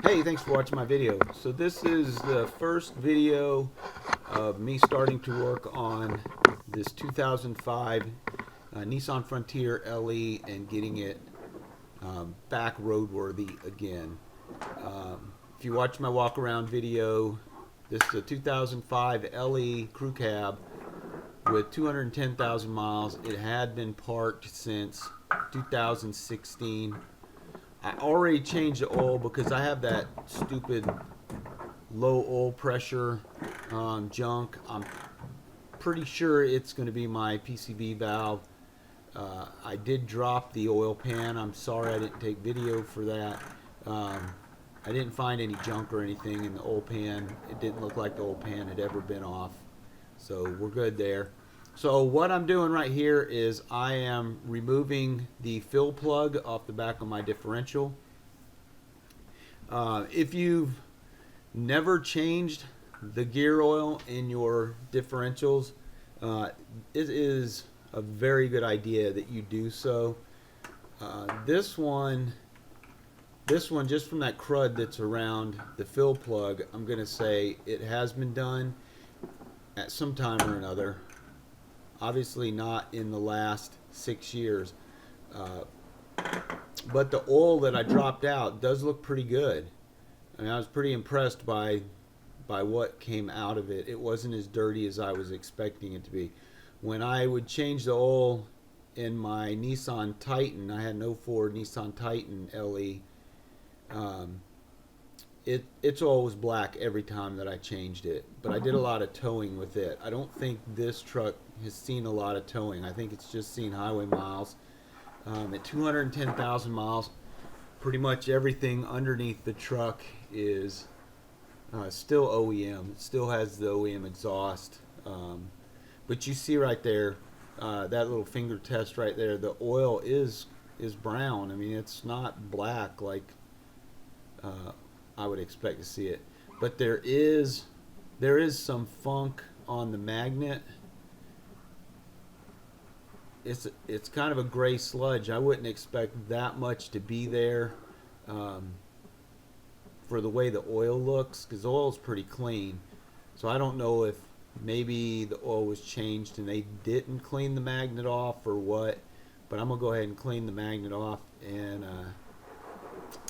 Hey, thanks for watching my video. So this is the first video of me starting to work on this 2005 Nissan Frontier LE and getting it back roadworthy again. If you watch my walk around video, this is a 2005 LE crew cab with 210,000 miles. It had been parked since 2016. I already changed the oil because I have that stupid low oil pressure junk. I'm pretty sure it's going to be my PCV valve. I did drop the oil pan. I'm sorry I didn't take video for that. I didn't find any junk or anything in the oil pan. It didn't look like the oil pan had ever been off. So we're good there. So what I'm doing right here is I am removing the fill plug off the back of my differential. If you've never changed the gear oil in your differentials, it is a very good idea that you do so. This one just from that crud that's around the fill plug, I'm going to say it has been done at some time or another. Obviously not in the last 6 years, but the oil that I dropped out does look pretty good. I mean, I was pretty impressed by what came out of it. It wasn't as dirty as I was expecting it to be. When I would change the oil in my Nissan Titan, I had an 04 Nissan Titan LE, its oil was black every time that I changed it, but I did a lot of towing with it. I don't think this truck has seen a lot of towing. I think it's just seen highway miles. At 210,000 miles, pretty much everything underneath the truck is still OEM. It still has the OEM exhaust. But you see right there, that little finger test right there, the oil is brown. I mean, it's not black like I would expect to see it, but there is some funk on the magnet. It's kind of a gray sludge. I wouldn't expect that much to be there for the way the oil looks, because the oil's pretty clean. So I don't know if maybe the oil was changed and they didn't clean the magnet off or what, but I'm gonna go ahead and clean the magnet off, and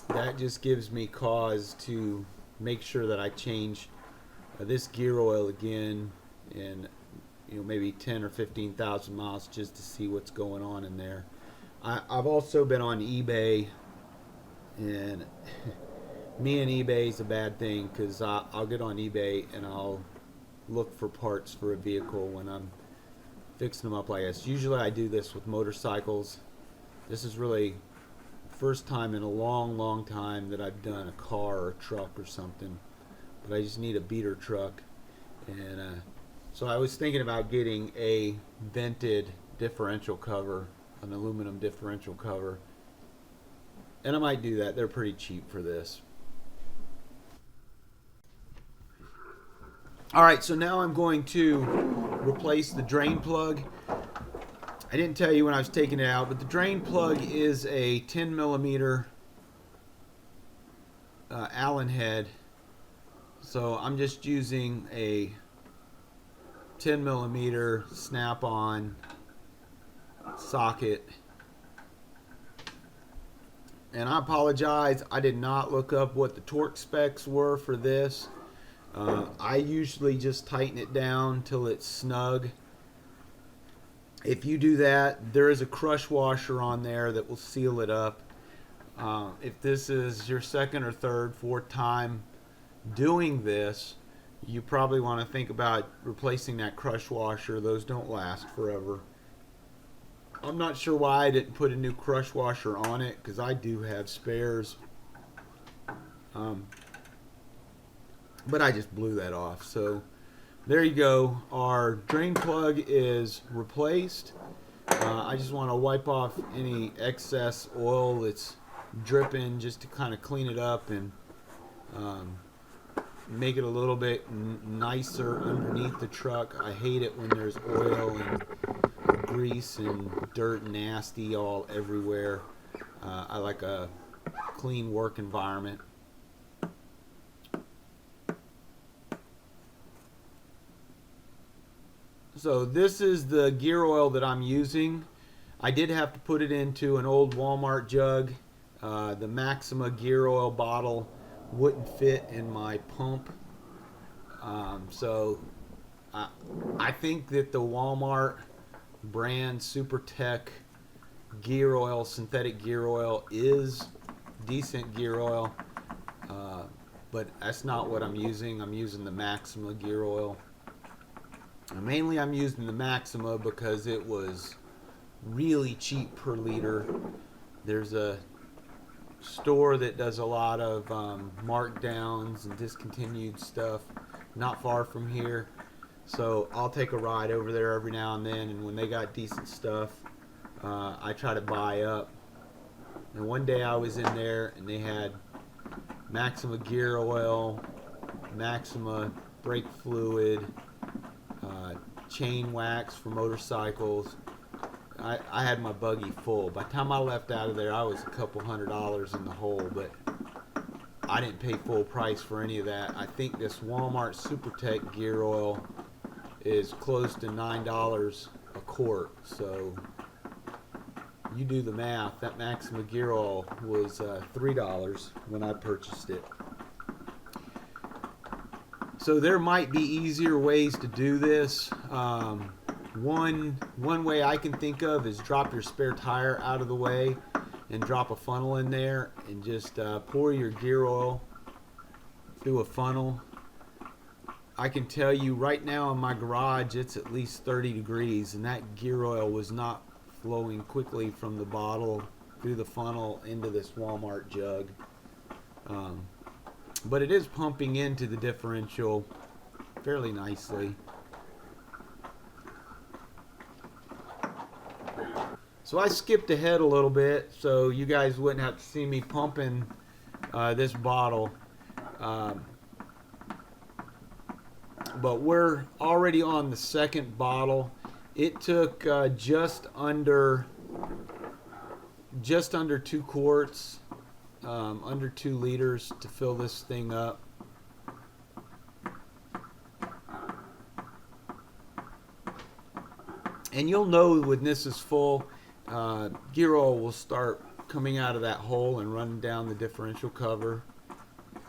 that just gives me cause to make sure that I change this gear oil again in maybe 10 or 15,000 miles, just to see what's going on in there. I've also been on eBay, and me and eBay is a bad thing, because I'll get on eBay and I'll look for parts for a vehicle when I'm fixing them up like this. Usually I do this with motorcycles. This is really first time in a long time that I've done a car or a truck or something, but I just need a beater truck. And so I was thinking about getting a vented differential cover, an aluminum differential cover, and I might do that. They're pretty cheap for this. Alright, so now I'm going to replace the drain plug. I didn't tell you when I was taking it out, but the drain plug is a 10 millimeter Allen head. So I'm just using a 10 millimeter snap-on socket. And I apologize, I did not look up what the torque specs were for this. I usually just tighten it down till it's snug. If you do that, there is a crush washer on there that will seal it up. If this is your second or third, fourth time doing this, you probably want to think about replacing that crush washer. Those don't last forever. I'm not sure why I didn't put a new crush washer on it, because I do have spares. But I just blew that off. So there you go. Our drain plug is replaced. I just want to wipe off any excess oil that's dripping, just to kind of clean it up and make it a little bit nicer underneath the truck. I hate it when there's oil and grease and dirt and nasty all everywhere. I like a clean work environment. So this is the gear oil that I'm using. I did have to put it into an old Walmart jug. The Maxima gear oil bottle wouldn't fit in my pump. So I think that the Walmart brand Super Tech gear oil, synthetic gear oil, is decent gear oil. But that's not what I'm using. I'm using the Maxima gear oil. And mainly I'm using the Maxima because it was really cheap per liter. There's a store that does a lot of markdowns and discontinued stuff not far from here, so I'll take a ride over there every now and then, and when they got decent stuff, I try to buy up. And one day I was in there and they had Maxima gear oil, Maxima brake fluid, chain wax for motorcycles. I had my buggy full. By the time I left out of there, I was a couple $100 in the hole, but I didn't pay full price for any of that. I think this Walmart SuperTech gear oil is close to $9 a quart. So you do the math. That Maxima gear oil was $3 when I purchased it. So there might be easier ways to do this. One way I can think of is drop your spare tire out of the way and drop a funnel in there and just pour your gear oil through a funnel. I can tell you right now in my garage it's at least 30 degrees, and that gear oil was not flowing quickly from the bottle through the funnel into this Walmart jug. But it is pumping into the differential fairly nicely. So I skipped ahead a little bit so you guys wouldn't have to see me pumping this bottle. But we're already on the second bottle. It took just under 2 quarts, under 2 liters to fill this thing up. And you'll know when this is full, gear oil will start coming out of that hole and running down the differential cover.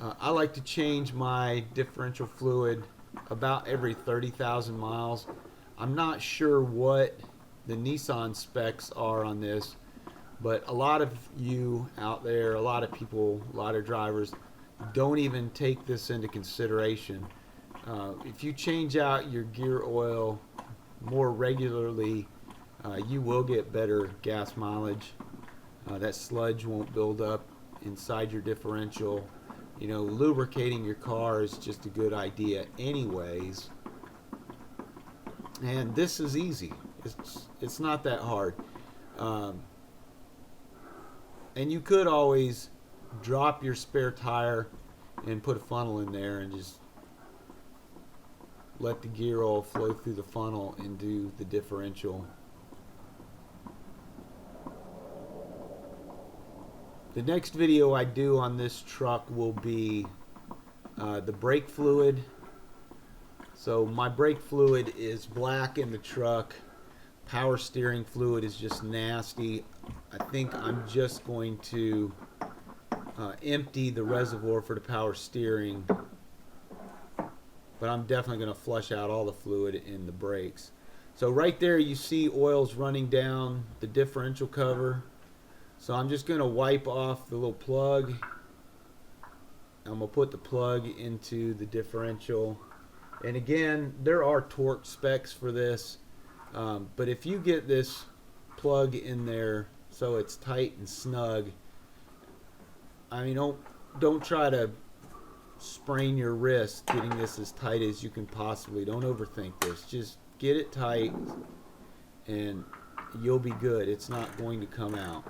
I like to change my differential fluid about every 30,000 miles. I'm not sure what the Nissan specs are on this, but a lot of you out there, a lot of people, a lot of drivers don't even take this into consideration. If you change out your gear oil more regularly, you will get better gas mileage. That sludge won't build up inside your differential. You know, lubricating your car is just a good idea anyways. And this is easy. It's not that hard. And you could always drop your spare tire and put a funnel in there and just let the gear oil flow through the funnel and do the differential. The next video I do on this truck will be the brake fluid. So my brake fluid is black in the truck. Power steering fluid is just nasty. I think I'm just going to empty the reservoir for the power steering, but I'm definitely going to flush out all the fluid in the brakes. So right there you see oil's running down the differential cover. So I'm just going to wipe off the little plug. I'm going to put the plug into the differential. And again, there are torque specs for this. But if you get this plug in there so it's tight and snug, I mean, don't try to sprain your wrist getting this as tight as you can possibly. Don't overthink this. Just get it tight and you'll be good. It's not going to come out.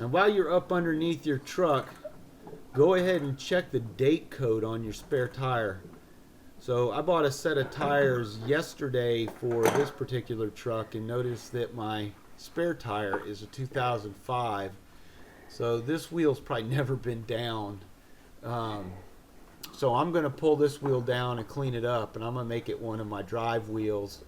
And while you're up underneath your truck, go ahead and check the date code on your spare tire. So I bought a set of tires yesterday for this particular truck and noticed that my spare tire is a 2005. So this wheel's probably never been down. So I'm going to pull this wheel down and clean it up, and I'm going to make it one of my drive wheels.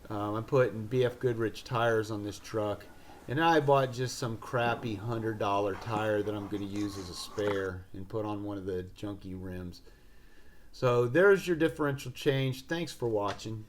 I'm putting BF Goodrich tires on this truck, and I bought just some crappy $100 tire that I'm going to use as a spare and put on one of the junky rims. So there's your differential change. Thanks for watching.